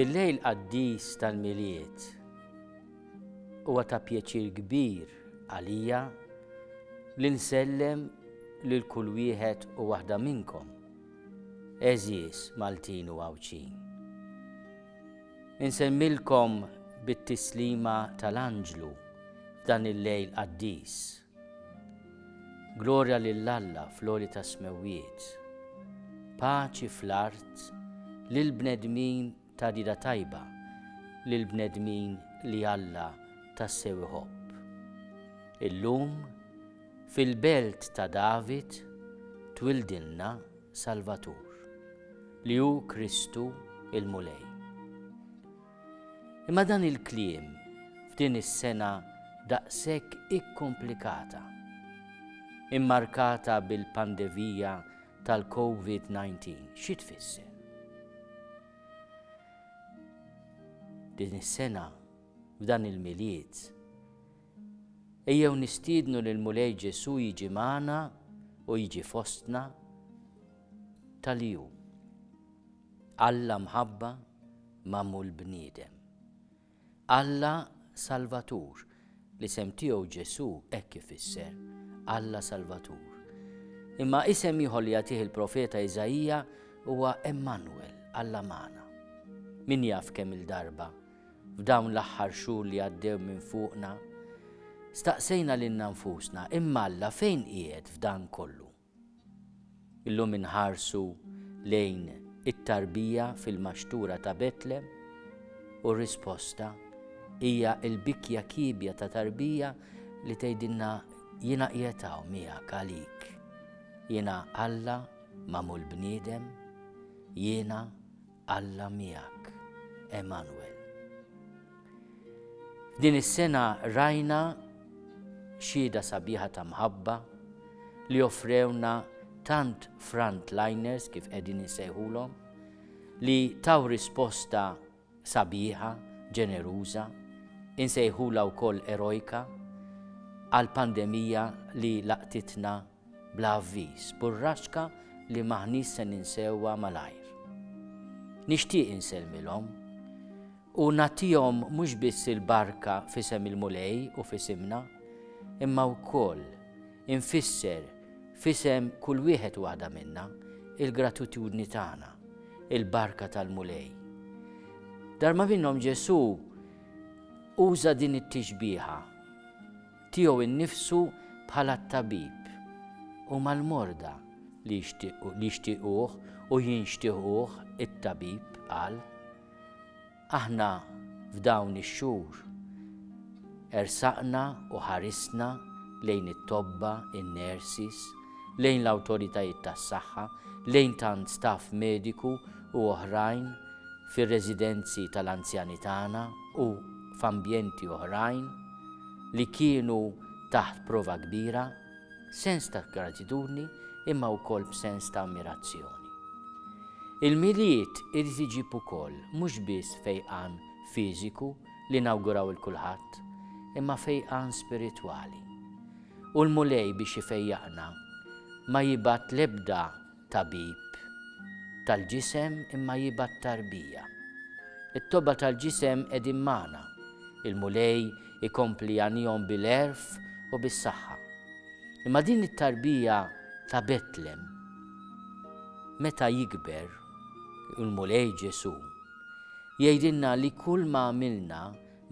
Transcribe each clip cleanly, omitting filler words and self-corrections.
Fil-lejl qaddis tal-miliet huwa ta' pjaċir kbir għalija li nsellem lil kull wieħed u waħda minnkom, eżies Maltin u Għawċin. Insemmilkom bit-tislima tal-Anġlu f'dan il-lejl qaddis. Glorja lill-Alla fl-għoli ta' smewwiet, paċi fl-art lill-bnedmin ta' dida tajba, lill-bnedmin li Alla tassew iħobb. Illum fil-belt ta' David twildilna Salvatur, li hu Kristu il-Mulej. Imma dan il-kliem f'din is-sena daqshekk ikkomplikata, immarkata bil-pandemija tal-COVID-19, xi tfisser? Din is-sena f'dan il-miliet ejjew nistiednu lil Mulej Ġesu jiġi magħna u jiġi fostna tal-ju. Alla mħabba magħmul bniedem. Alla Salvatur li sem tiegħu Ġesu hekk ifisser Alla Salvatur. Imma isem ieħor li jagħtih il-profeta Iżajija huwa Emmanuel, Alla magħna. Min jaf kemm il-darba f'dawn l-aħħar xhur li għaddew minn fuqna staqsejna lilna nfusna, imma Alla fejn qiegħed f'dan kollu? Illum inħarsu lejn it-tarbija fil-maxtura ta' Betlem u r-risposta hija l-bikja kibja ta' tarbija li tgħidilna jiena qiegħed hawn miegħek għalik. Jiena Alla magħmul bniedem, jiena Alla miegħek, Emmanuel. Din is-sena rajna xhieda sabiħa ta' mħabba li offrewna tant frontliners kif qegħdin insejħulhom li taw risposta sabiħa, ġeneruża, insejħula wkoll erojka għal pandemija li laqtitna bla avviż, burraxka li maħniex se ninsewwa malajr. Nixtieq insellmilhom u nagħtihom mhux biss il-barka f'isem il-Mulej u f'isimna, imma wkoll infisser f'isem kull wieħed waħda minna il-gratitudni tagħna, il-barka tal-Mulej. Darma minnhom Ġesu uża din it-tixbieħa tiegħu innifsu bħala t-tabib u mal-morda li jixtiequh u jinxtiequh it-tabib qal: aħna f'dawn ix-xhur ersaqna u ħarisna lejn it-tobba, in-nurses, lejn l-awtoritajiet tas-saħħa, lejn tant staff mediku u oħrajn fir-residenzi tal-anzjani tagħna u f'ambjenti oħrajn li kienu taħt prova kbira, sens ta' gratitudni imma wkoll b'sens ta' ammirazzjoni. Il-miliet irid iġib ukoll mhux biss fejqan fiżiku li nawguraw il-kulħadd, imma fejqan spiritwali. U l-Mulej biex ifejjaqna ma jibgħat l-ebda tabib tal-ġisem imma jibgħat tarbija. It-tobba tal-ġisem qegħdin magħna, il-Mulej ikompli għanihom bil-erf u bis-saħħa. Imma din it-tarbija ta' Betlem meta jikber il-Mulej Ġesu jgħidilna li kull ma għamilna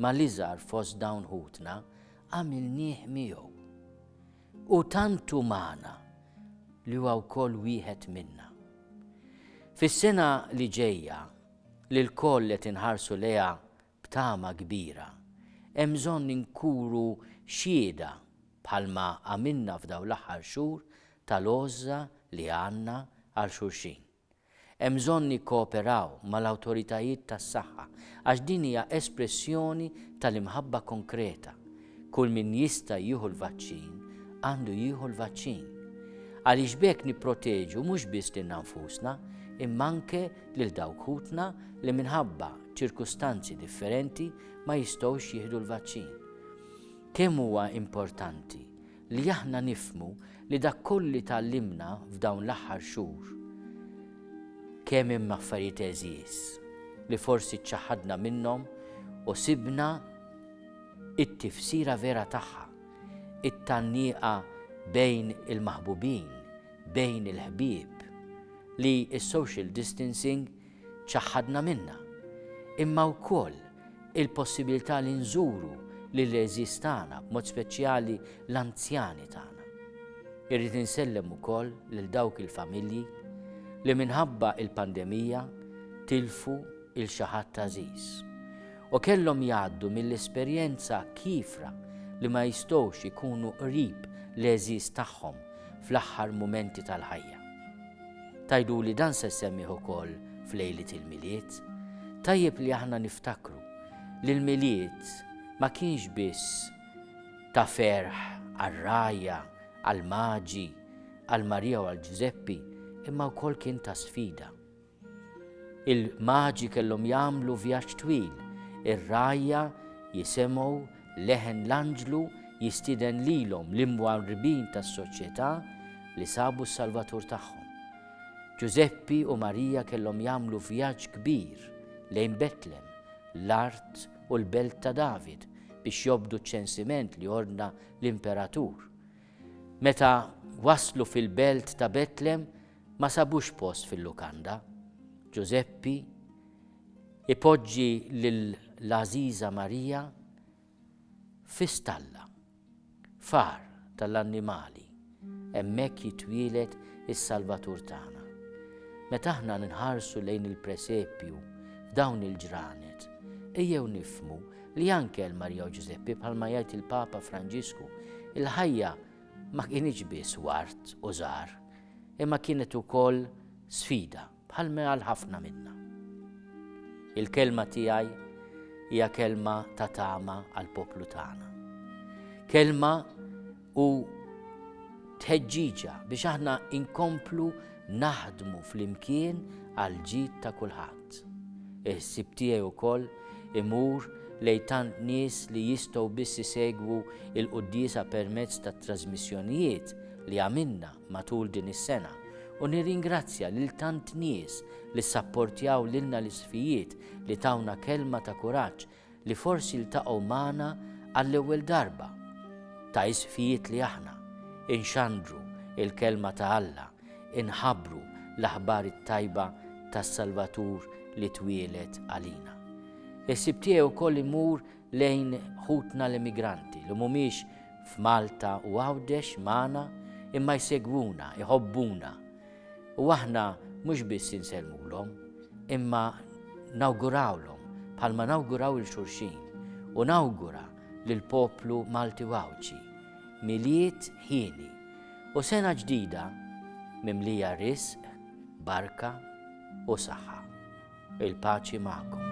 ma l-iżgħar fost dawn ħutna għamilnieh miegħu. U tantu magħna li huwa wkoll wieħed minna. Fis-sena li ġejja li l-koll qed inħarsu lejha b'tama kbira, hemm bżonn inkunu xhieda bħalma għamilna f'dawn l-aħħar xhur tal-għoża li għandna għal xulxin. Hemm bżonn nikkooperaw mal-awtoritajiet tas-saħħa għax din hija espressjoni tal-imħabba konkreta. Kull min jista' jieħu l-vaċċin għandu jieħu l-vaċċin. Għaliex bekk nipproteġu mhux biss lil nfusna, imma anke lil dawk ħutna li minħabba ċirkustanzi differenti ma jistgħux jieħdu l-vaċċin. Kemm huwa importanti li aħna nifhmu li dak kollu li tallimna f'dawn l-aħħar xhur kemm hemm affarijiet eżies li forsi ċaħadna minnhom u sibna it-tifsira vera tagħha, it-tannieqa bejn il-maħbubin, bejn il-ħbieb li s-social distancing ċaħadna minna, imma wkoll il-possibilità li nżuru lill-eżistana b'mod speċjali l-anzjani tagħna. Irrid insellem ukoll lil dawk il-familji li minħabba il-pandemija tilfu il-xi ħadd għażiż u kellhom jgħaddu mill-esperjenza kifra li ma jistgħux ikunu qrib l-eżiż tagħhom fl-aħħar mumenti tal-ħajja. Tgħiduli dan se semmih ukoll f'lejliet il-miliet, tajjeb li aħna niftakru li l-miliet ma kienx biss ta' ferħ għar-Rajja, għal-Maġi, għal-Marija u għal-Ġuseppi, imma wkoll kien ta' sfida. Il-Maġi kellhom jagħmlu vjaġġ twil, ir-Rajja jisemgħu leħen l-Anġlu jistieden lilhom l-imwarribin tas-soċjetà li sabu s-Salvatur tagħhom. Ġuseppi u Marija kellhom jagħmlu vjaġġ kbir lejn Betlem, l-Art u l-Belt ta' David biex jobdu ċ-ċensiment li ordna l-Imperatur. Meta waslu fil-Belt ta' Betlem ma sabux post fil-lukanda. Ġuseppi ipoġġi lill-Għażiża Marija fi stalla, far tal-annimali, hemmhekk jitwielet is-Salvatur tagħna. Meta aħna ninħarsu lejn il-presepju f'dawn il-ġranet, ejjew nifhmu li anke l-Marija u Ġuseppi bħalma jgħid il-Papa Franġisku, il-ħajja ma kienx biss wart u żgħar, imma kienet ukoll sfida bħalma għal ħafna minnha. Il-kelma tiegħi hija kelma ta' tama għall poplu tagħna. Kelma u tħeġġiġa biex aħna inkomplu naħdmu fl-imkien għal ġid ta' kulħadd. Is-sib tiegħi wkoll imur lejn tant nies li jistgħu biss isegwu l-quddiesa permezz tat trasmissjonijiet li għamilna matul din is-sena u nirringrazzja lil tant nies li sapportjaw lilna l-isfijiet li tawna kelma ta' kuraġġ li forsi ltaqgħu magħna għall-ewwel darba ta' isfijiet li aħna inxandru il-kelma ta' Alla, inħabbru l-aħbar it-tajba tas-Salvatur li twielet għalina. Is-sib tiegħi wkoll imur lejn ħutna l-immigranti li mhumiex f'Malta u Għawdex magħna imma jsegwuna, iħobbuna. U aħna mhux biss insellmulhom, imma nawgurawlhom bħalma nawguraw il-xulxin u nawgura lill-poplu Malti Wawċi miliet ħieni u sena ġdida mimlija risq, barka u saħħa. Il-paċi magħkom.